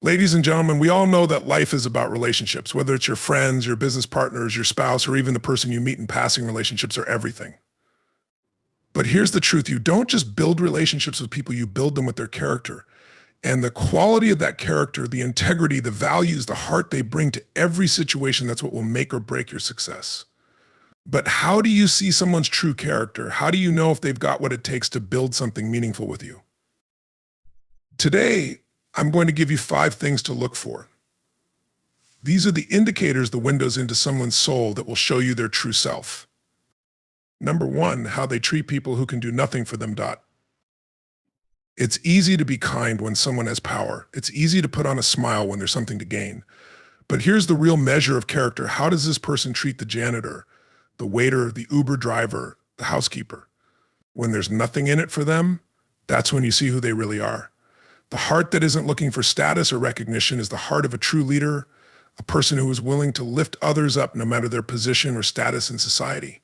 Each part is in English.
Ladies and gentlemen, we all know that life is about relationships, whether it's your friends, your business partners, your spouse, or even the person you meet in passing. Relationships are everything. But here's the truth. You don't just build relationships with people, you build them with their character. And the quality of that character, the integrity, the values, the heart they bring to every situation, that's what will make or break your success. But how do you see someone's true character? How do you know if they've got what it takes to build something meaningful with you? Today, I'm going to give you 5 things to look for. These are the indicators, the windows into someone's soul that will show you their true self. Number 1, how they treat people who can do nothing for them. It's easy to be kind when someone has power. It's easy to put on a smile when there's something to gain. But here's the real measure of character. How does this person treat the janitor, the waiter, the Uber driver, the housekeeper? When there's nothing in it for them, that's when you see who they really are. The heart that isn't looking for status or recognition is the heart of a true leader, a person who is willing to lift others up no matter their position or status in society.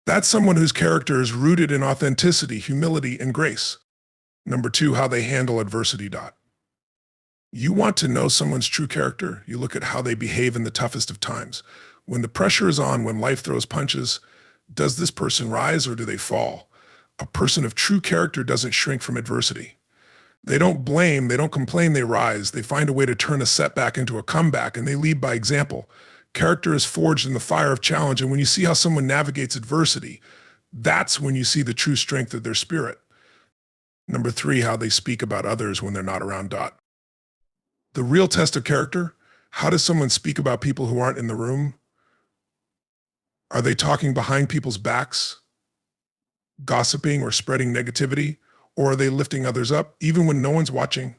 That's someone whose character is rooted in authenticity, humility, and grace. Number 2, how they handle adversity. You want to know someone's true character? You look at how they behave in the toughest of times. When the pressure is on, when life throws punches, does this person rise or do they fall? A person of true character doesn't shrink from adversity. They don't blame, they don't complain, they rise. They find a way to turn a setback into a comeback, and they lead by example. Character is forged in the fire of challenge, and when you see how someone navigates adversity, that's when you see the true strength of their spirit. Number 3, how they speak about others when they're not around. The real test of character, how does someone speak about people who aren't in the room? Are they talking behind people's backs, gossiping or spreading negativity? Or are they lifting others up even when no one's watching?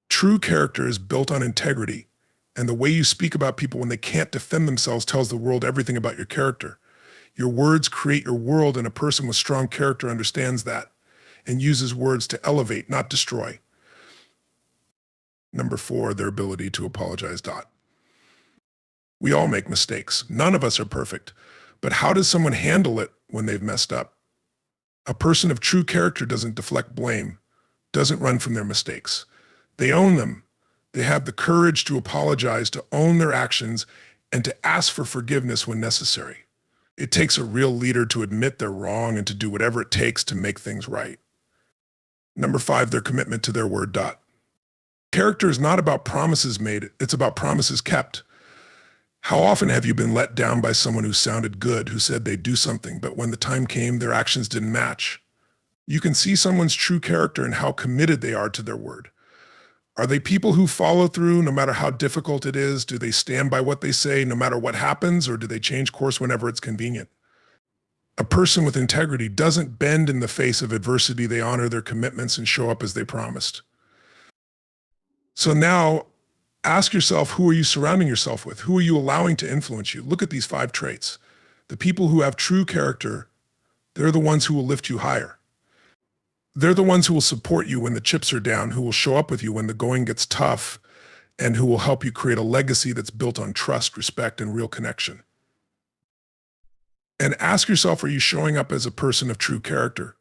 True character is built on integrity, and the way you speak about people when they can't defend themselves tells the world everything about your character. Your words create your world, and a person with strong character understands that and uses words to elevate, not destroy. Number 4, their ability to apologize. We all make mistakes. None of us are perfect. But how does someone handle it when they've messed up? A person of true character doesn't deflect blame, doesn't run from their mistakes. They own them. They have the courage to apologize, to own their actions, and to ask for forgiveness when necessary. It takes a real leader to admit they're wrong and to do whatever it takes to make things right. Number 5, their commitment to their word. Character is not about promises made, it's about promises kept. How often have you been let down by someone who sounded good, who said they'd do something, but when the time came, their actions didn't match? You can see someone's true character in how committed they are to their word. Are they people who follow through no matter how difficult it is? Do they stand by what they say no matter what happens, or do they change course whenever it's convenient? A person with integrity doesn't bend in the face of adversity. They honor their commitments and show up as they promised. So now, ask yourself, who are you surrounding yourself with? Who are you allowing to influence you? Look at these 5 traits. The people who have true character, they're the ones who will lift you higher. They're the ones who will support you when the chips are down, who will show up with you when the going gets tough, and who will help you create a legacy that's built on trust, respect, and real connection. And ask yourself, are you showing up as a person of true character?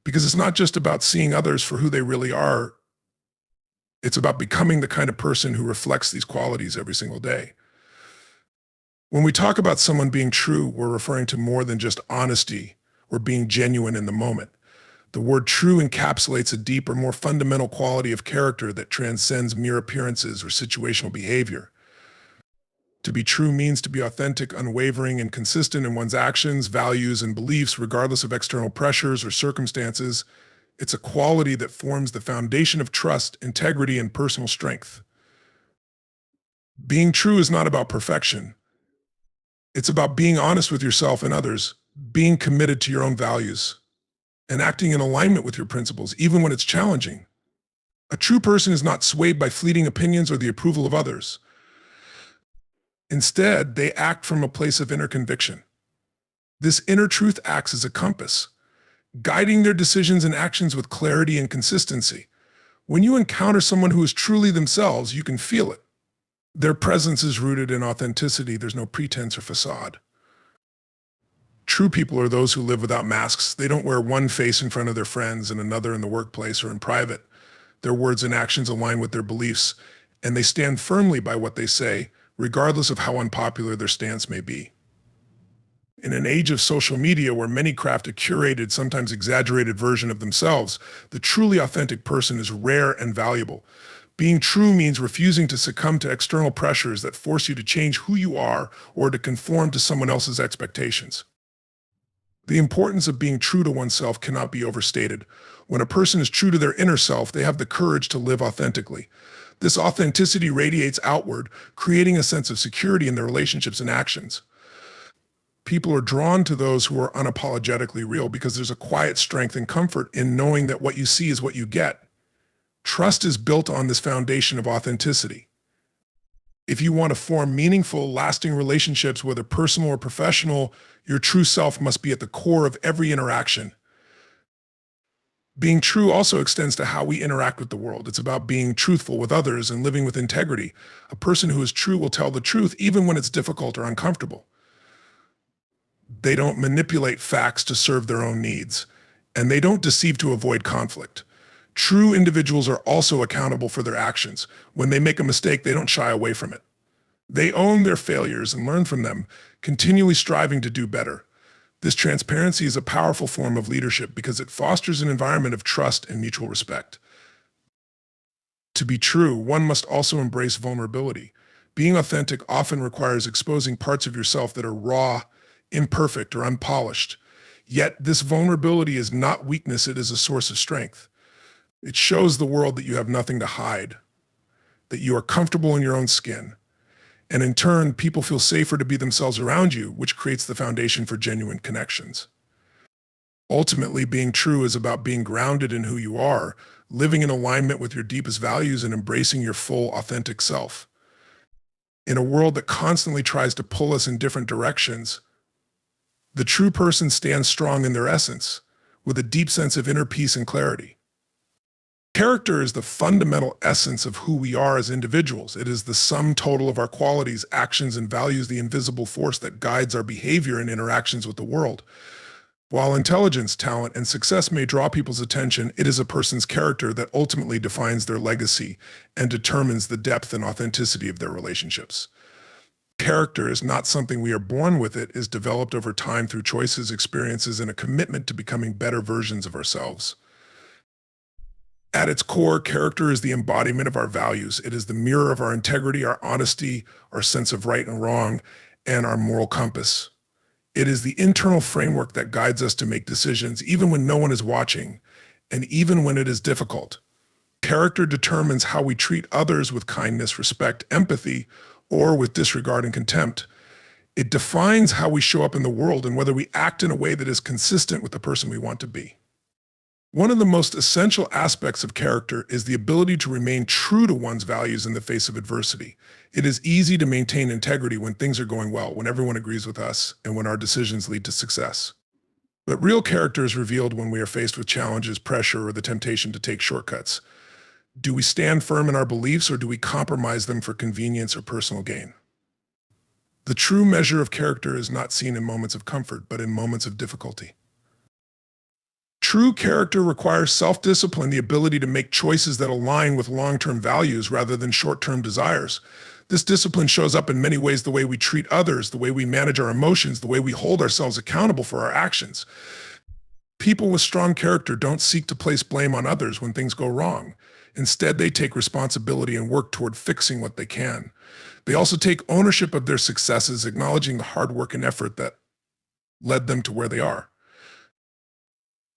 Because it's not just about seeing others for who they really are. It's about becoming the kind of person who reflects these qualities every single day. When we talk about someone being true, we're referring to more than just honesty or being genuine in the moment. The word true encapsulates a deeper, more fundamental quality of character that transcends mere appearances or situational behavior. To be true means to be authentic, unwavering, and consistent in one's actions, values, and beliefs, regardless of external pressures or circumstances. It's a quality that forms the foundation of trust, integrity, and personal strength. Being true is not about perfection. It's about being honest with yourself and others, being committed to your own values, and acting in alignment with your principles, even when it's challenging. A true person is not swayed by fleeting opinions or the approval of others. Instead, they act from a place of inner conviction. This inner truth acts as a compass, guiding their decisions and actions with clarity and consistency. When you encounter someone who is truly themselves, you can feel it. Their presence is rooted in authenticity. There's no pretense or facade. True people are those who live without masks. They don't wear one face in front of their friends and another in the workplace or in private. Their words and actions align with their beliefs, and they stand firmly by what they say, regardless of how unpopular their stance may be. In an age of social media where many craft a curated, sometimes exaggerated version of themselves, the truly authentic person is rare and valuable. Being true means refusing to succumb to external pressures that force you to change who you are or to conform to someone else's expectations. The importance of being true to oneself cannot be overstated. When a person is true to their inner self, they have the courage to live authentically. This authenticity radiates outward, creating a sense of security in their relationships and actions. People are drawn to those who are unapologetically real because there's a quiet strength and comfort in knowing that what you see is what you get. Trust is built on this foundation of authenticity. If you want to form meaningful, lasting relationships, whether personal or professional, your true self must be at the core of every interaction. Being true also extends to how we interact with the world. It's about being truthful with others and living with integrity. A person who is true will tell the truth even when it's difficult or uncomfortable. They don't manipulate facts to serve their own needs, and they don't deceive to avoid conflict. True individuals are also accountable for their actions. When they make a mistake, they don't shy away from it. They own their failures and learn from them, continually striving to do better. This transparency is a powerful form of leadership because it fosters an environment of trust and mutual respect. To be true, one must also embrace vulnerability. Being authentic often requires exposing parts of yourself that are raw, imperfect, or unpolished. Yet this vulnerability is not weakness, it is a source of strength. It shows the world that you have nothing to hide, that you are comfortable in your own skin. And in turn, people feel safer to be themselves around you, which creates the foundation for genuine connections. Ultimately, being true is about being grounded in who you are, living in alignment with your deepest values, and embracing your full, authentic self. In a world that constantly tries to pull us in different directions, the true person stands strong in their essence, with a deep sense of inner peace and clarity. Character is the fundamental essence of who we are as individuals. It is the sum total of our qualities, actions, and values, the invisible force that guides our behavior and interactions with the world. While intelligence, talent, and success may draw people's attention, it is a person's character that ultimately defines their legacy and determines the depth and authenticity of their relationships. Character is not something we are born with. It is developed over time through choices, experiences, and a commitment to becoming better versions of ourselves. At its core, character is the embodiment of our values. It is the mirror of our integrity, our honesty, our sense of right and wrong, and our moral compass. It is the internal framework that guides us to make decisions, even when no one is watching, and even when it is difficult. Character determines how we treat others with kindness, respect, empathy, or with disregard and contempt. It defines how we show up in the world and whether we act in a way that is consistent with the person we want to be. One of the most essential aspects of character is the ability to remain true to one's values in the face of adversity. It is easy to maintain integrity when things are going well, when everyone agrees with us, and when our decisions lead to success. But real character is revealed when we are faced with challenges, pressure, or the temptation to take shortcuts. Do we stand firm in our beliefs, or do we compromise them for convenience or personal gain? The true measure of character is not seen in moments of comfort, but in moments of difficulty. True character requires self-discipline, the ability to make choices that align with long-term values rather than short-term desires. This discipline shows up in many ways: the way we treat others, the way we manage our emotions, the way we hold ourselves accountable for our actions. People with strong character don't seek to place blame on others when things go wrong. Instead, they take responsibility and work toward fixing what they can. They also take ownership of their successes, acknowledging the hard work and effort that led them to where they are.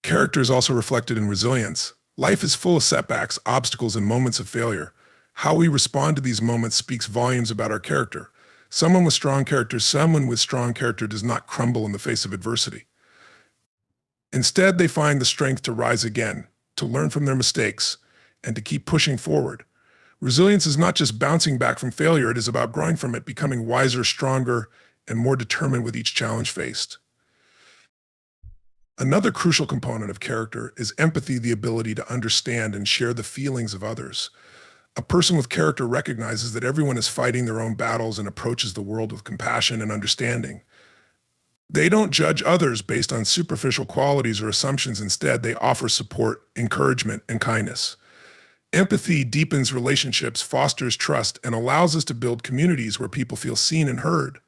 Character is also reflected in resilience. Life is full of setbacks, obstacles, and moments of failure. How we respond to these moments speaks volumes about our character. Someone with strong character does not crumble in the face of adversity. Instead, they find the strength to rise again, to learn from their mistakes, and to keep pushing forward. Resilience is not just bouncing back from failure, it is about growing from it, becoming wiser, stronger, and more determined with each challenge faced. Another crucial component of character is empathy, the ability to understand and share the feelings of others. A person with character recognizes that everyone is fighting their own battles and approaches the world with compassion and understanding. They don't judge others based on superficial qualities or assumptions. Instead, they offer support, encouragement, and kindness. Empathy deepens relationships, fosters trust, and allows us to build communities where people feel seen and heard.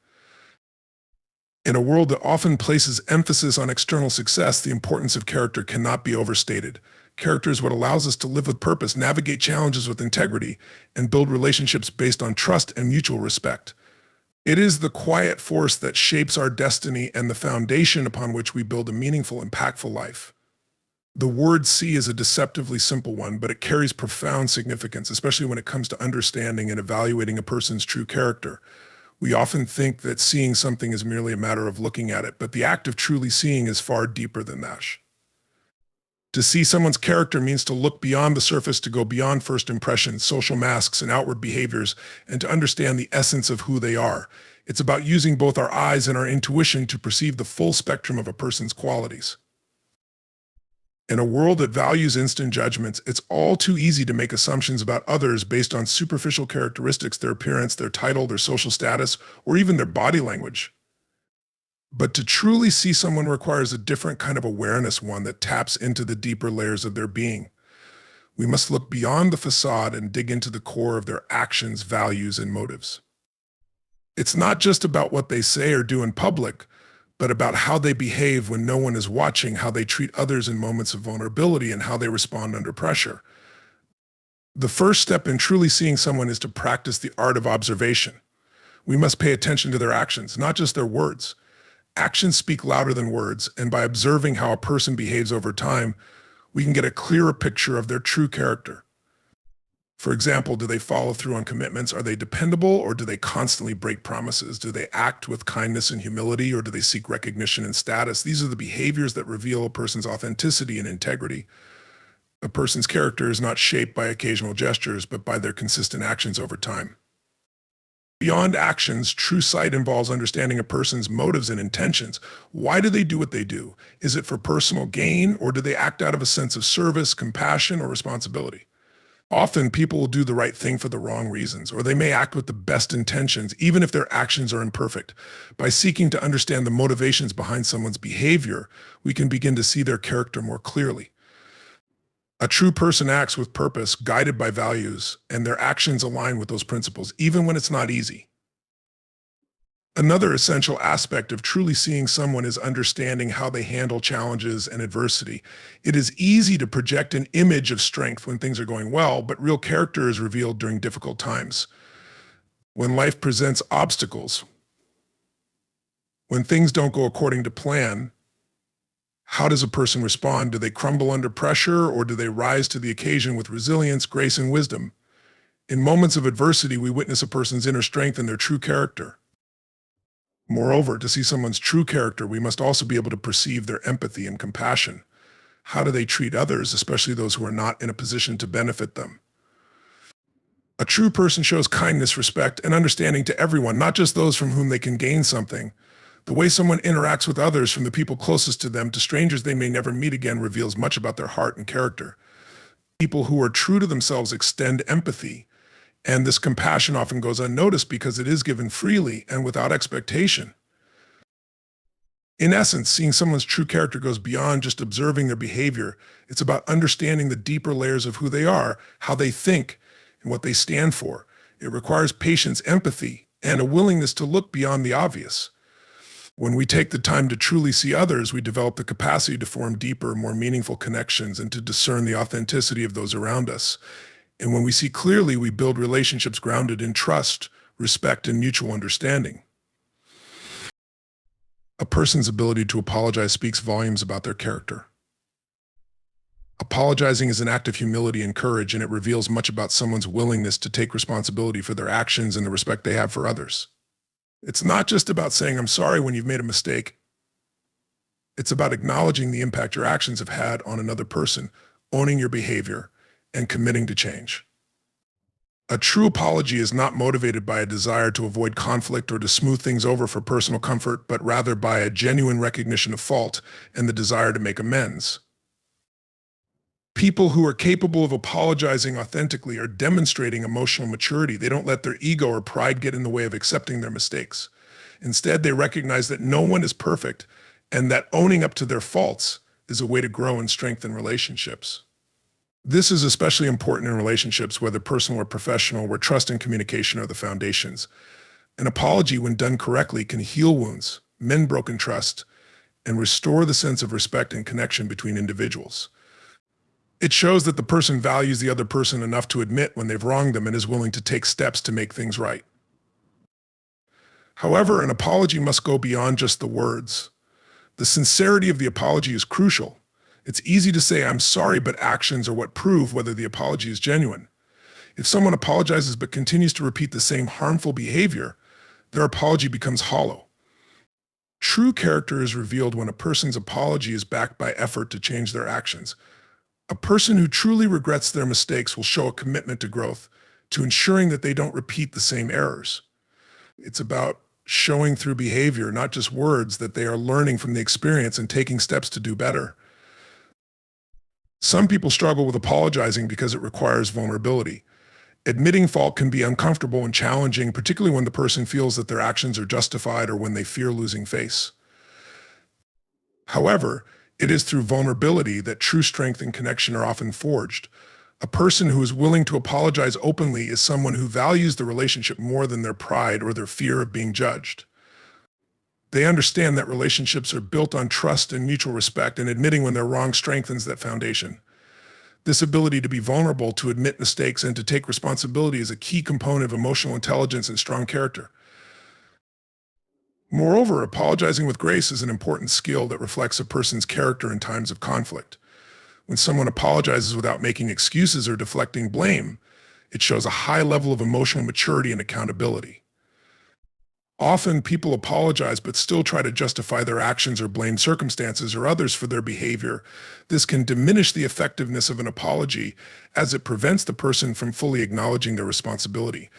In a world that often places emphasis on external success, the importance of character cannot be overstated. Character is what allows us to live with purpose, navigate challenges with integrity, and build relationships based on trust and mutual respect. It is the quiet force that shapes our destiny and the foundation upon which we build a meaningful, impactful life. The word see is a deceptively simple one, but it carries profound significance, especially when it comes to understanding and evaluating a person's true character. We often think that seeing something is merely a matter of looking at it, but the act of truly seeing is far deeper than that. To see someone's character means to look beyond the surface, to go beyond first impressions, social masks, and outward behaviors, and to understand the essence of who they are. It's about using both our eyes and our intuition to perceive the full spectrum of a person's qualities. In a world that values instant judgments, it's all too easy to make assumptions about others based on superficial characteristics, their appearance, their title, their social status, or even their body language. But to truly see someone requires a different kind of awareness, one that taps into the deeper layers of their being. We must look beyond the facade and dig into the core of their actions, values, and motives. It's not just about what they say or do in public, but about how they behave when no one is watching, how they treat others in moments of vulnerability, and how they respond under pressure. The first step in truly seeing someone is to practice the art of observation. We must pay attention to their actions, not just their words. Actions speak louder than words, and by observing how a person behaves over time, we can get a clearer picture of their true character. For example, do they follow through on commitments? Are they dependable, or do they constantly break promises? Do they act with kindness and humility, or do they seek recognition and status? These are the behaviors that reveal a person's authenticity and integrity. A person's character is not shaped by occasional gestures, but by their consistent actions over time. Beyond actions, true sight involves understanding a person's motives and intentions. Why do they do what they do? Is it for personal gain, or do they act out of a sense of service, compassion, or responsibility? Often people will do the right thing for the wrong reasons, or they may act with the best intentions, even if their actions are imperfect. By seeking to understand the motivations behind someone's behavior, we can begin to see their character more clearly. A true person acts with purpose, guided by values, and their actions align with those principles, even when it's not easy. Another essential aspect of truly seeing someone is understanding how they handle challenges and adversity. It is easy to project an image of strength when things are going well, but real character is revealed during difficult times. When life presents obstacles, when things don't go according to plan, how does a person respond? Do they crumble under pressure, or do they rise to the occasion with resilience, grace, and wisdom? In moments of adversity, we witness a person's inner strength and their true character. Moreover, to see someone's true character, we must also be able to perceive their empathy and compassion. How do they treat others, especially those who are not in a position to benefit them? A true person shows kindness, respect, and understanding to everyone, not just those from whom they can gain something. The way someone interacts with others, from the people closest to them to strangers they may never meet again, reveals much about their heart and character. People who are true to themselves extend empathy, and this compassion often goes unnoticed because it is given freely and without expectation. In essence, seeing someone's true character goes beyond just observing their behavior. It's about understanding the deeper layers of who they are, how they think, and what they stand for. It requires patience, empathy, and a willingness to look beyond the obvious. When we take the time to truly see others, we develop the capacity to form deeper, more meaningful connections and to discern the authenticity of those around us. And when we see clearly, we build relationships grounded in trust, respect, and mutual understanding. A person's ability to apologize speaks volumes about their character. Apologizing is an act of humility and courage, and it reveals much about someone's willingness to take responsibility for their actions and the respect they have for others. It's not just about saying, "I'm sorry," when you've made a mistake. It's about acknowledging the impact your actions have had on another person, owning your behavior, and committing to change. A true apology is not motivated by a desire to avoid conflict or to smooth things over for personal comfort, but rather by a genuine recognition of fault and the desire to make amends. People who are capable of apologizing authentically are demonstrating emotional maturity. They don't let their ego or pride get in the way of accepting their mistakes. Instead, they recognize that no one is perfect and that owning up to their faults is a way to grow and strengthen relationships. This is especially important in relationships, whether personal or professional, where trust and communication are the foundations. An apology, when done correctly, can heal wounds, mend broken trust, and restore the sense of respect and connection between individuals. It shows that the person values the other person enough to admit when they've wronged them and is willing to take steps to make things right. However, an apology must go beyond just the words. The sincerity of the apology is crucial. It's easy to say, "I'm sorry," but actions are what prove whether the apology is genuine. If someone apologizes but continues to repeat the same harmful behavior, their apology becomes hollow. True character is revealed when a person's apology is backed by effort to change their actions. A person who truly regrets their mistakes will show a commitment to growth, to ensuring that they don't repeat the same errors. It's about showing through behavior, not just words, that they are learning from the experience and taking steps to do better. Some people struggle with apologizing because it requires vulnerability. Admitting fault can be uncomfortable and challenging, particularly when the person feels that their actions are justified or when they fear losing face. However, it is through vulnerability that true strength and connection are often forged. A person who is willing to apologize openly is someone who values the relationship more than their pride or their fear of being judged. They understand that relationships are built on trust and mutual respect, and admitting when they're wrong strengthens that foundation. This ability to be vulnerable, to admit mistakes, and to take responsibility is a key component of emotional intelligence and strong character. Moreover, apologizing with grace is an important skill that reflects a person's character in times of conflict. When someone apologizes without making excuses or deflecting blame, it shows a high level of emotional maturity and accountability. Often people apologize but still try to justify their actions or blame circumstances or others for their behavior. This can diminish the effectiveness of an apology as it prevents the person from fully acknowledging their responsibility.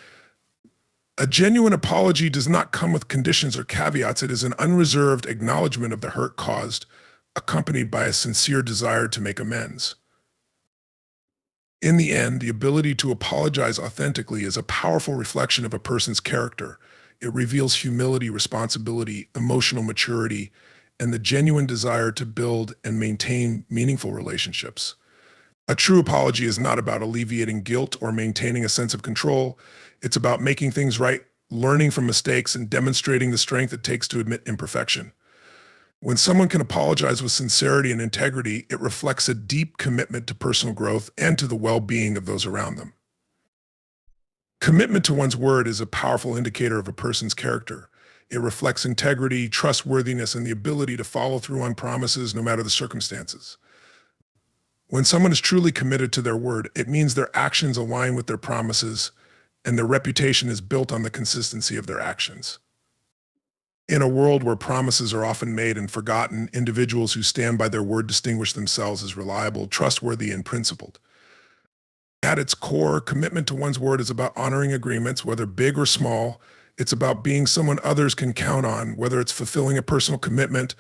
A genuine apology does not come with conditions or caveats. It is an unreserved acknowledgement of the hurt caused, accompanied by a sincere desire to make amends. In the end, the ability to apologize authentically is a powerful reflection of a person's character. It reveals humility, responsibility, emotional maturity, and the genuine desire to build and maintain meaningful relationships. A true apology is not about alleviating guilt or maintaining a sense of control. It's about making things right, learning from mistakes, and demonstrating the strength it takes to admit imperfection. When someone can apologize with sincerity and integrity, it reflects a deep commitment to personal growth and to the well-being of those around them. Commitment to one's word is a powerful indicator of a person's character. It reflects integrity, trustworthiness, and the ability to follow through on promises no matter the circumstances. When someone is truly committed to their word, it means their actions align with their promises, and their reputation is built on the consistency of their actions. In a world where promises are often made and forgotten, individuals who stand by their word distinguish themselves as reliable, trustworthy, and principled. At its core, commitment to one's word is about honoring agreements, whether big or small. It's about being someone others can count on, whether it's fulfilling a personal commitment,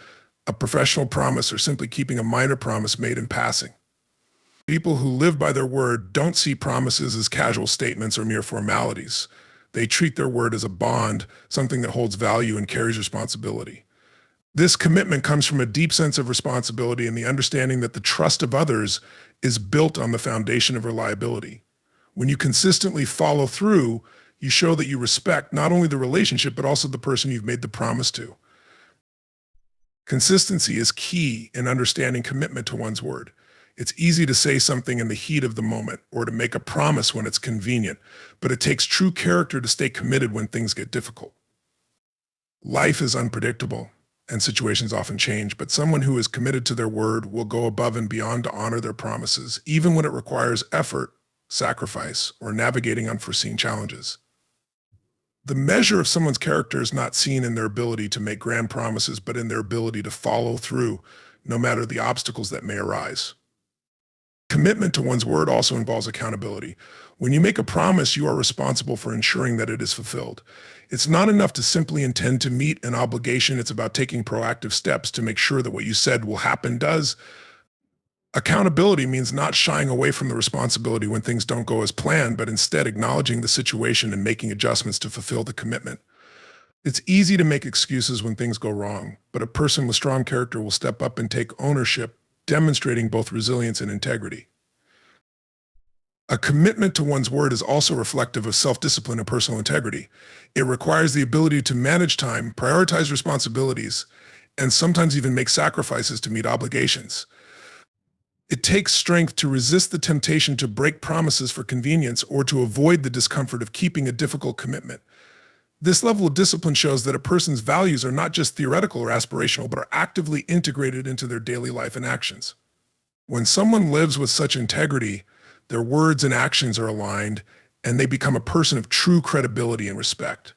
a professional promise, or simply keeping a minor promise made in passing. People who live by their word don't see promises as casual statements or mere formalities. They treat their word as a bond, something that holds value and carries responsibility. This commitment comes from a deep sense of responsibility and the understanding that the trust of others is built on the foundation of reliability. When you consistently follow through, you show that you respect not only the relationship, but also the person you've made the promise to. Consistency is key in understanding commitment to one's word. It's easy to say something in the heat of the moment or to make a promise when it's convenient, but it takes true character to stay committed when things get difficult. Life is unpredictable and situations often change, but someone who is committed to their word will go above and beyond to honor their promises, even when it requires effort, sacrifice, or navigating unforeseen challenges. The measure of someone's character is not seen in their ability to make grand promises, but in their ability to follow through, no matter the obstacles that may arise. Commitment to one's word also involves accountability. When you make a promise, you are responsible for ensuring that it is fulfilled. It's not enough to simply intend to meet an obligation. It's about taking proactive steps to make sure that what you said will happen does. Accountability means not shying away from the responsibility when things don't go as planned, but instead acknowledging the situation and making adjustments to fulfill the commitment. It's easy to make excuses when things go wrong, but a person with strong character will step up and take ownership, demonstrating both resilience and integrity. A commitment to one's word is also reflective of self-discipline and personal integrity. It requires the ability to manage time, prioritize responsibilities, and sometimes even make sacrifices to meet obligations. It takes strength to resist the temptation to break promises for convenience or to avoid the discomfort of keeping a difficult commitment. This level of discipline shows that a person's values are not just theoretical or aspirational, but are actively integrated into their daily life and actions. When someone lives with such integrity, their words and actions are aligned, and they become a person of true credibility and respect.